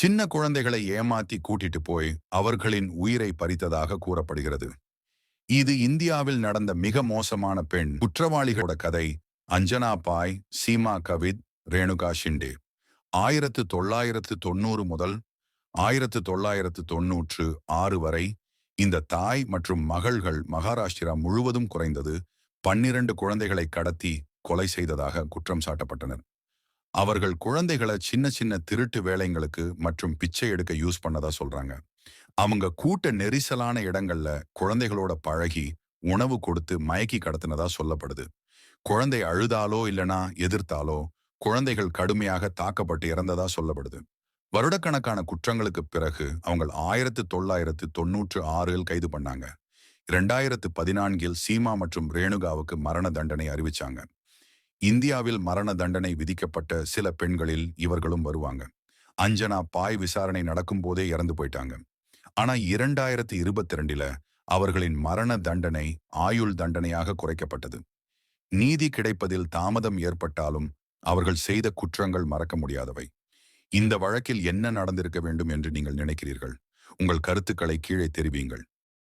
சின்ன குழந்தைகளை ஏமாத்தி கூட்டிட்டு போய் அவர்களின் உயிரை பறித்ததாக கூறப்படுகிறது. இது இந்தியாவில் நடந்த மிக மோசமான பெண் குற்றவாளிகளோட கதை. அஞ்சனா பாய், சீமா கவித், ரேணுகா ஷிண்டே. 1990 முதல் 1996 வரை இந்த தாய் மற்றும் மகள்கள் மகாராஷ்டிரா முழுவதும் குறைந்தது 12 குழந்தைகளை கடத்தி கொலை செய்ததாக குற்றம் சாட்டப்பட்டனர். அவர்கள் குழந்தைகளை சின்ன சின்ன திருட்டு வேலைங்களுக்கு மற்றும் பிச்சை எடுக்க யூஸ் பண்ணதா சொல்றாங்க. அவங்க கூட்ட நெரிசலான இடங்கள்ல குழந்தைகளோட பழகி உணவு கொடுத்து மயக்கி கடத்தினதா சொல்லப்படுது. குழந்தை அழுதாலோ இல்லனா எதிர்த்தாலோ குழந்தைகள் கடுமையாக தாக்கப்பட்டு இறந்ததா சொல்லப்படுது. வருடக்கணக்கான குற்றங்களுக்கு பிறகு அவங்க 1996 கைது பண்ணாங்க. 2014 சீமா மற்றும் ரேணுகாவுக்கு மரண தண்டனை அறிவிச்சாங்க. இந்தியாவில் மரண தண்டனை விதிக்கப்பட்ட சில பெண்களில் இவர்களும் வருவாங்க. அஞ்சனா பாய் விசாரணை நடக்கும் போதே இறந்து போயிட்டாங்க. ஆனா 2022 அவர்களின் மரண தண்டனை ஆயுள் தண்டனையாக குறைக்கப்பட்டது. நீதி கிடைப்பதில் தாமதம் ஏற்பட்டாலும் அவர்கள் செய்த குற்றங்கள் மறக்க முடியாதவை. இந்த வழக்கில் என்ன நடந்திருக்க வேண்டும் என்று நீங்கள் நினைக்கிறீர்கள்? உங்கள் கருத்துக்களை கீழே தெரிவியுங்கள்.